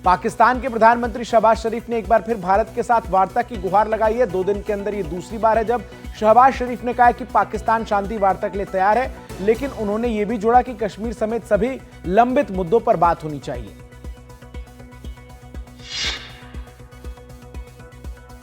पाकिस्तान के प्रधानमंत्री शहबाज शरीफ ने एक बार फिर भारत के साथ वार्ता की गुहार लगाई है। 2 दिन के अंदर ये दूसरी बार है जब शहबाज शरीफ ने कहा कि पाकिस्तान शांति वार्ता के लिए तैयार है, लेकिन उन्होंने ये भी जोड़ा कि कश्मीर समेत सभी लंबित मुद्दों पर बात होनी चाहिए।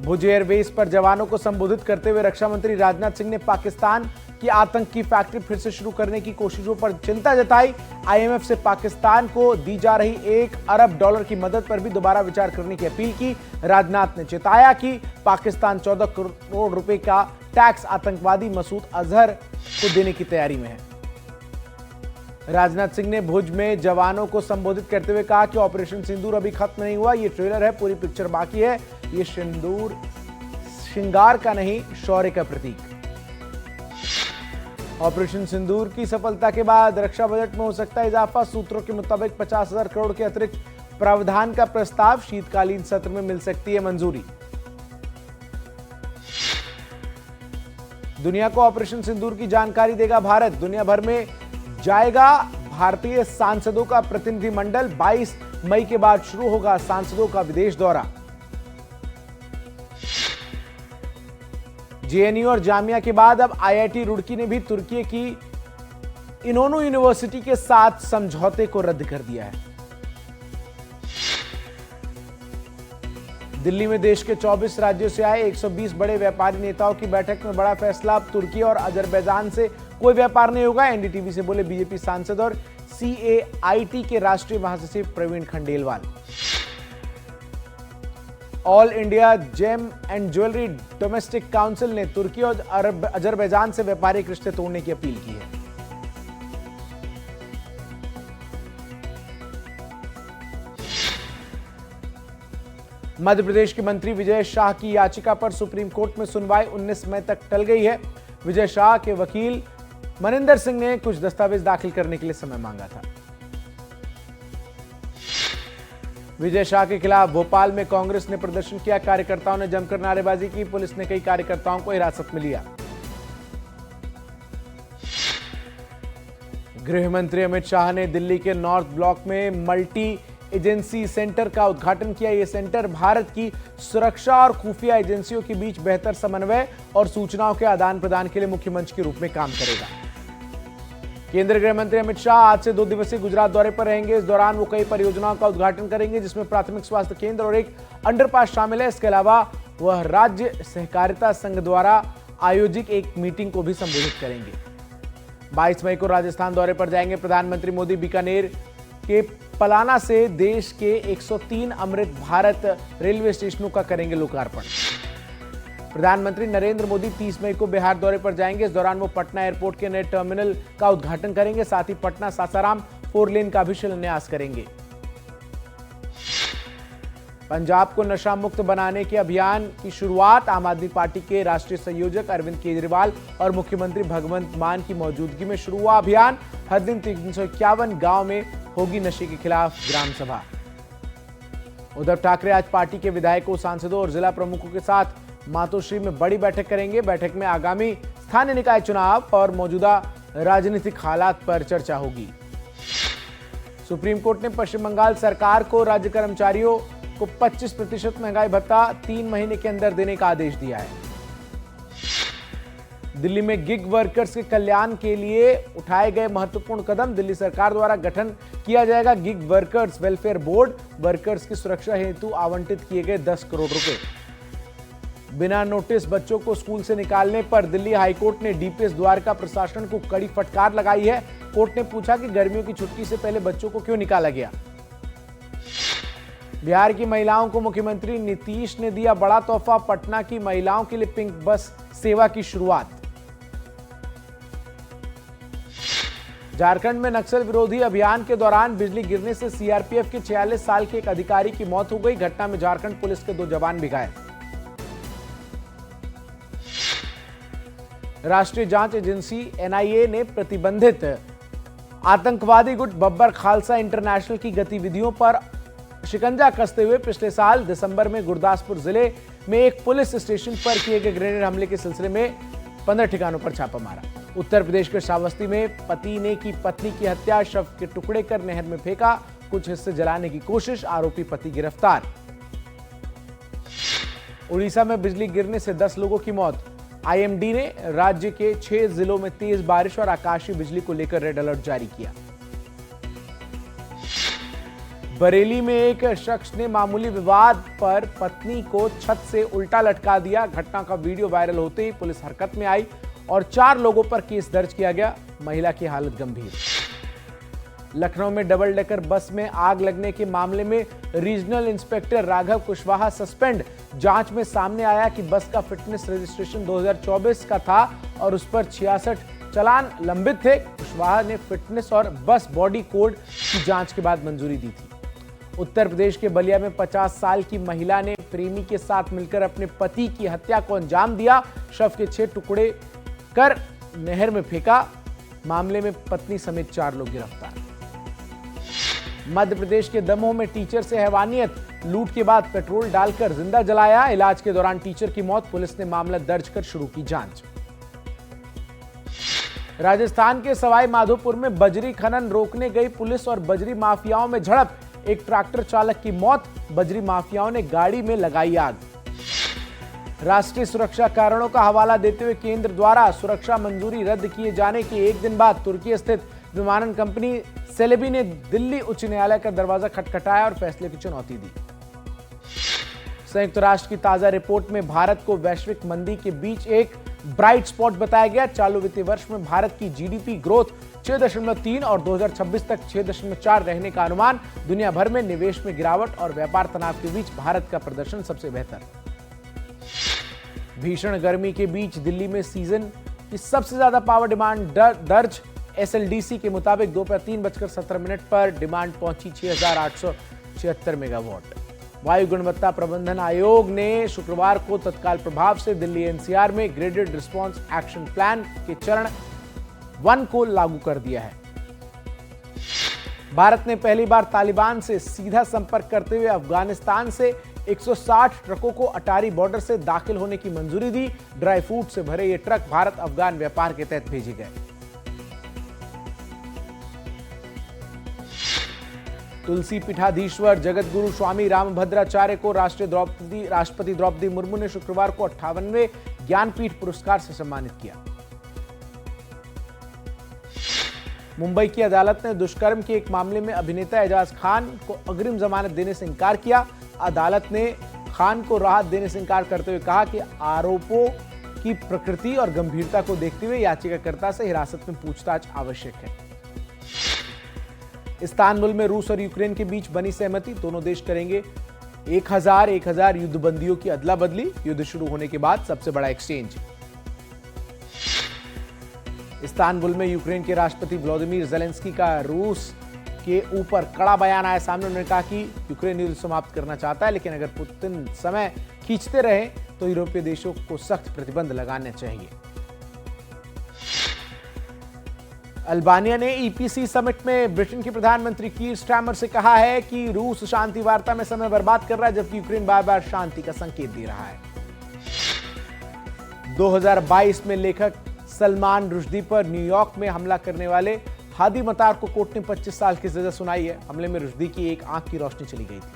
भुज एयरबेस पर जवानों को संबोधित करते हुए रक्षा मंत्री राजनाथ सिंह ने पाकिस्तान की आतंक की फैक्ट्री फिर से शुरू करने की कोशिशों पर चिंता जताई। आईएमएफ से पाकिस्तान को दी जा रही $1 अरब की मदद पर भी दोबारा विचार करने की अपील की। राजनाथ ने चेताया कि पाकिस्तान 14 करोड़ रुपए का टैक्स आतंकवादी मसूद अजहर को देने की तैयारी में है। राजनाथ सिंह ने भुज में जवानों को संबोधित करते हुए कहा कि ऑपरेशन सिंदूर अभी खत्म नहीं हुआ, ये ट्रेलर है, पूरी पिक्चर बाकी है। ये सिंदूर श्रृंगार का नहीं, शौर्य का प्रतीक। ऑपरेशन सिंदूर की सफलता के बाद रक्षा बजट में हो सकता है इजाफा। सूत्रों के मुताबिक 50,000 करोड़ के अतिरिक्त प्रावधान का प्रस्ताव शीतकालीन सत्र में मिल सकती है मंजूरी। दुनिया को ऑपरेशन सिंदूर की जानकारी देगा भारत। दुनिया भर में जाएगा भारतीय सांसदों का प्रतिनिधिमंडल। 22 मई के बाद शुरू होगा सांसदों का विदेश दौरा। जेएनयू और जामिया के बाद अब आईआईटी रुड़की ने भी तुर्की की इनोनू यूनिवर्सिटी के साथ समझौते को रद्द कर दिया है। दिल्ली में देश के 24 राज्यों से आए 120 बड़े व्यापारी नेताओं की बैठक में बड़ा फैसला। अब तुर्की और अजरबैजान से कोई व्यापार नहीं होगा। एनडीटीवी से बोले बीजेपी सांसद और सीएआईटी के राष्ट्रीय महासचिव Praveen Khandelwal. All India gem and jewellery domestic council ने तुर्की और अजरबैजान से व्यापारिक रिश्ते तोड़ने की अपील की है। मध्य प्रदेश के मंत्री विजय शाह की याचिका पर सुप्रीम कोर्ट में सुनवाई 19 मई तक टल गई है। विजय शाह के वकील मनिंदर सिंह ने कुछ दस्तावेज दाखिल करने के लिए समय मांगा था। विजय शाह के खिलाफ भोपाल में कांग्रेस ने प्रदर्शन किया। कार्यकर्ताओं ने जमकर नारेबाजी की। पुलिस ने कई कार्यकर्ताओं को हिरासत में लिया। गृह मंत्री अमित शाह ने दिल्ली के नॉर्थ ब्लॉक में मल्टी एजेंसी सेंटर का उद्घाटन किया। यह सेंटर भारत की सुरक्षा और खुफिया एजेंसियों के बीच बेहतर समन्वय और सूचनाओं के आदान प्रदान के लिए मुख्य मंच के रूप में काम करेगा। केंद्रीय गृह मंत्री अमित शाह आज से 2 दिवसीय गुजरात दौरे पर रहेंगे। इस दौरान वो कई परियोजनाओं का उद्घाटन करेंगे, जिसमें प्राथमिक स्वास्थ्य केंद्र और एक अंडरपास शामिल है। इसके अलावा वह राज्य सहकारिता संघ द्वारा आयोजित एक मीटिंग को भी संबोधित करेंगे। 22 मई को राजस्थान दौरे पर जाएंगे प्रधानमंत्री मोदी। बीकानेर के पलाना से देश के 103 अमृत भारत रेलवे स्टेशनों का करेंगे लोकार्पण। प्रधानमंत्री नरेंद्र मोदी 30 मई को बिहार दौरे पर जाएंगे। इस दौरान वो पटना एयरपोर्ट के नए टर्मिनल का उद्घाटन करेंगे। साथ ही पटना सासाराम 4 लेन का भी शिलान्यास करेंगे। पंजाब को नशा मुक्त बनाने के अभियान की शुरुआत आम आदमी पार्टी के राष्ट्रीय संयोजक अरविंद केजरीवाल और मुख्यमंत्री भगवंत मान की मौजूदगी में शुरू हुआ अभियान। हर दिन 351 गांव में होगी नशे के खिलाफ ग्राम सभा। उद्धव ठाकरे आज पार्टी के विधायकों, सांसदों और जिला प्रमुखों के साथ मातोश्री में बड़ी बैठक करेंगे। बैठक में आगामी स्थानीय निकाय चुनाव और मौजूदा राजनीतिक हालात पर चर्चा होगी। सुप्रीम कोर्ट ने पश्चिम बंगाल सरकार को राज्य कर्मचारियों को 25% महंगाई भत्ता 3 महीने के अंदर देने का आदेश दिया है। दिल्ली में गिग वर्कर्स के कल्याण के लिए उठाए गए महत्वपूर्ण कदम। दिल्ली सरकार द्वारा गठन किया जाएगा gig workers welfare board. Workers की सुरक्षा हेतु आवंटित किए गए 10 करोड़ रुपए। बिना नोटिस बच्चों को स्कूल से निकालने पर दिल्ली हाईकोर्ट ने डीपीएस द्वारका प्रशासन को कड़ी फटकार लगाई है। कोर्ट ने पूछा कि गर्मियों की छुट्टी से पहले बच्चों को क्यों निकाला गया। बिहार की महिलाओं को मुख्यमंत्री नीतीश ने दिया बड़ा तोहफा। पटना की महिलाओं के लिए पिंक बस सेवा की शुरुआत। झारखंड में नक्सल विरोधी अभियान के दौरान बिजली गिरने से सीआरपीएफ के 46 साल के एक अधिकारी की मौत हो गई। घटना में झारखंड पुलिस के 2 जवान भी घायल। राष्ट्रीय जांच एजेंसी एनआईए ने प्रतिबंधित आतंकवादी गुट बब्बर खालसा इंटरनेशनल की गतिविधियों पर शिकंजा कसते हुए पिछले साल दिसंबर में गुरदासपुर जिले में एक पुलिस स्टेशन पर किए गए ग्रेनेड हमले के सिलसिले में 15 ठिकानों पर छापा मारा। उत्तर प्रदेश के श्रावस्ती में पति ने की पत्नी की हत्या, शव के टुकड़े कर नहर में फेंका। कुछ हिस्से जलाने की कोशिश, आरोपी पति गिरफ्तार। उड़ीसा में बिजली गिरने से 10 लोगों की मौत। आईएमडी ने राज्य के 6 जिलों में तेज बारिश और आकाशीय बिजली को लेकर रेड अलर्ट जारी किया। बरेली में एक शख्स ने मामूली विवाद पर पत्नी को छत से उल्टा लटका दिया। घटना का वीडियो वायरल होते ही पुलिस हरकत में आई और 4 लोगों पर केस दर्ज किया गया। महिला की हालत गंभीर। लखनऊ में डबल डेकर बस में आग लगने के मामले में regional inspector Raghav Kushwaha suspend. जांच में सामने आया कि बस का फिटनेस रजिस्ट्रेशन 2024 का था और उस पर 66 चालान लंबित थे। कुशवाहा ने फिटनेस और बस बॉडी कोड की जांच के बाद मंजूरी दी थी। उत्तर प्रदेश के बलिया में 50 साल की महिला ने प्रेमी के साथ मिलकर अपने पति की हत्या को अंजाम दिया। शव के 6 टुकड़े कर नहर में फेंका। मामले में पत्नी समेत 4 लोग गिरफ्तार। मध्य प्रदेश के दमोह में टीचर से हैवानियत। लूट के बाद पेट्रोल डालकर जिंदा जलाया। इलाज के दौरान टीचर की मौत। पुलिस ने मामला दर्ज कर शुरू की जांच। राजस्थान के सवाई माधोपुर में बजरी खनन रोकने गई पुलिस और बजरी माफियाओं में झड़प। एक ट्रैक्टर चालक की मौत। बजरी माफियाओं ने गाड़ी में लगाई आग। राष्ट्रीय सुरक्षा कारणों का हवाला देते हुए केंद्र द्वारा सुरक्षा मंजूरी रद्द किए जाने के एक दिन बाद तुर्की स्थित विमानन कंपनी सेलेबी ने दिल्ली उच्च न्यायालय का दरवाजा खटखटाया और फैसले की चुनौती दी। संयुक्त राष्ट्र की ताजा रिपोर्ट में भारत को वैश्विक मंदी के बीच एक ब्राइट स्पॉट बताया गया। चालू वित्तीय वर्ष में भारत की जीडीपी ग्रोथ 6.3 और 2026 तक 6.4 रहने का अनुमान। दुनिया भर में निवेश में गिरावट और व्यापार तनाव के बीच भारत का प्रदर्शन सबसे बेहतर। भीषण गर्मी के बीच दिल्ली में सीजन की सबसे ज्यादा पावर डिमांड दर्ज। एसएलडीसी के मुताबिक दोपहर 3:17 पर डिमांड पहुंची 6,876 मेगावाट। वायु गुणवत्ता प्रबंधन आयोग ने शुक्रवार को तत्काल प्रभाव से दिल्ली एनसीआर में ग्रेडेड रिस्पांस एक्शन प्लान के चरण 1 को लागू कर दिया है। भारत ने पहली बार तालिबान से सीधा संपर्क करते हुए अफगानिस्तान से 160 ट्रकों को अटारी बॉर्डर से दाखिल होने की मंजूरी दी। ड्राई फ्रूट से भरे ये ट्रक भारत अफगान व्यापार के तहत भेजे गए। तुलसी पीठाधीश्वर जगत गुरु स्वामी रामभद्राचार्य को राष्ट्रपति द्रौपदी मुर्मू ने शुक्रवार को 58वें ज्ञानपीठ पुरस्कार से सम्मानित किया। मुंबई की अदालत ने दुष्कर्म के एक मामले में अभिनेता एजाज खान को अग्रिम जमानत देने से इनकार किया। अदालत ने खान को राहत देने से इनकार करते हुए कहा कि आरोपों की प्रकृति और गंभीरता को देखते हुए याचिकाकर्ता से हिरासत में पूछताछ आवश्यक है। इस्तांबुल में रूस और यूक्रेन के बीच बनी सहमति। दोनों देश करेंगे 1000 युद्धबंदियों की अदला बदली। युद्ध शुरू होने के बाद सबसे बड़ा एक्सचेंज। इस्तांबुल में यूक्रेन के राष्ट्रपति व्लादिमीर ज़ेलेंस्की का रूस के ऊपर कड़ा बयान आया सामने। उन्होंने कहा कि यूक्रेन युद्ध समाप्त करना चाहता है, लेकिन अगर पुतिन समय खींचते रहे तो यूरोपीय देशों को सख्त प्रतिबंध लगाने चाहिए। अल्बानिया ने ईपीसी समिट में ब्रिटेन के प्रधानमंत्री कीर स्टारमर से कहा है कि रूस शांति वार्ता में समय बर्बाद कर रहा है, जबकि यूक्रेन बार बार शांति का संकेत दे रहा है। 2022 में लेखक सलमान रुश्दी पर न्यूयॉर्क में हमला करने वाले हादी मतार को कोर्ट ने 25 साल की सजा सुनाई है। हमले में रुश्दी की एक आंख की रोशनी चली गई थी।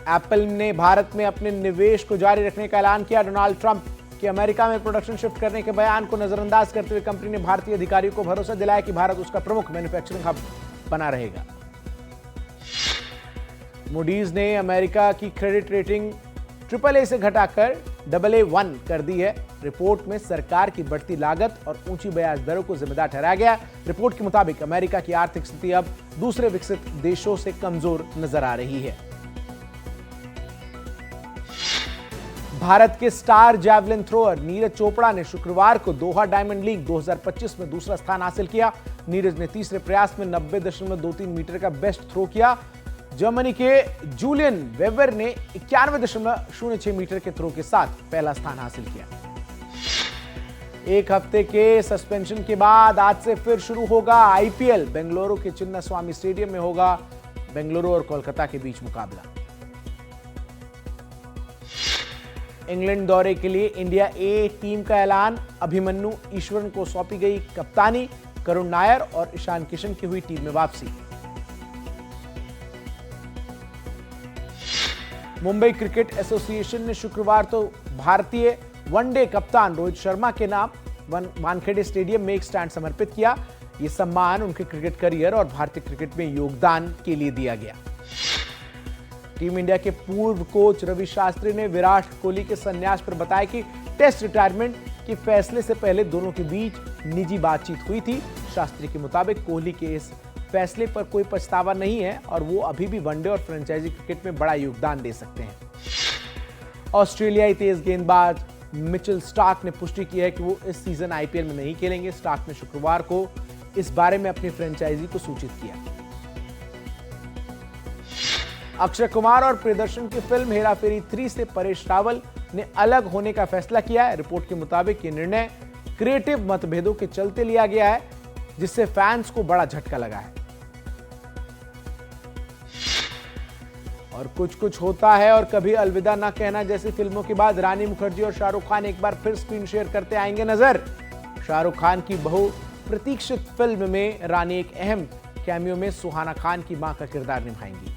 एप्पल ने भारत में अपने निवेश को जारी रखने का ऐलान किया। डोनाल्ड ट्रंप कि अमेरिका में प्रोडक्शन शिफ्ट करने के बयान को नजरअंदाज करते हुए कंपनी ने भारतीय अधिकारियों को भरोसा दिलाया कि भारत उसका प्रमुख मैन्युफैक्चरिंग हब बना रहेगा। मूडीज ने अमेरिका की क्रेडिट रेटिंग AAA से घटाकर AA1 कर दी है। रिपोर्ट में सरकार की बढ़ती लागत और ऊंची ब्याज दरों को जिम्मेदार ठहराया गया। रिपोर्ट के मुताबिक अमेरिका की आर्थिक स्थिति अब दूसरे विकसित देशों से कमजोर नजर आ रही है। भारत के star javelin thrower Neeraj Chopra ने शुक्रवार को दोहा डायमंड लीग 2025 में दूसरा स्थान हासिल किया। नीरज ने तीसरे प्रयास में 90.23 मीटर का बेस्ट थ्रो किया। जर्मनी के जूलियन वेबर ने 91.06 मीटर के थ्रो के साथ पहला स्थान हासिल किया। एक हफ्ते के सस्पेंशन के बाद आज से फिर शुरू होगा आईपीएल। बेंगलुरु के चिन्नास्वामी स्टेडियम में होगा बेंगलुरु और कोलकाता के बीच मुकाबला। इंग्लैंड दौरे के लिए इंडिया ए टीम का ऐलान। अभिमन्यु ईश्वरन को सौंपी गई कप्तानी। करुण नायर और ईशान किशन की हुई टीम में वापसी। मुंबई क्रिकेट एसोसिएशन ने शुक्रवार तो भारतीय वनडे कप्तान रोहित शर्मा के नाम वानखेड़े स्टेडियम में एक स्टैंड समर्पित किया। यह सम्मान उनके क्रिकेट करियर और भारतीय क्रिकेट में योगदान के लिए दिया गया। टीम इंडिया के पूर्व कोच रवि शास्त्री ने विराट कोहली के संन्यास पर बताया कि टेस्ट रिटायरमेंट के फैसले से पहले दोनों के बीच निजी बातचीत हुई थी। शास्त्री के मुताबिक कोहली के इस फैसले पर कोई पछतावा नहीं है और वो अभी भी वनडे और फ्रेंचाइजी क्रिकेट में बड़ा योगदान दे सकते हैं। ऑस्ट्रेलियाई तेज गेंदबाज मिचेल स्टार्क ने पुष्टि की है कि वो इस सीजन आईपीएल में नहीं खेलेंगे। स्टार्क ने शुक्रवार को इस बारे में अपनी फ्रेंचाइजी को सूचित किया। अक्षय कुमार और प्रियदर्शन की फिल्म हेरा फेरी 3 से परेश रावल ने अलग होने का फैसला किया है। रिपोर्ट के मुताबिक ये निर्णय क्रिएटिव मतभेदों के चलते लिया गया है, जिससे फैंस को बड़ा झटका लगा है। और कुछ कुछ होता है और कभी अलविदा ना कहना जैसी फिल्मों के बाद रानी मुखर्जी और शाहरुख खान एक बार फिर स्क्रीन शेयर करते आएंगे नजर। शाहरुख खान की बहुप्रतीक्षित फिल्म में रानी एक अहम कैमियो में सुहाना खान की मां का किरदार निभाएंगी।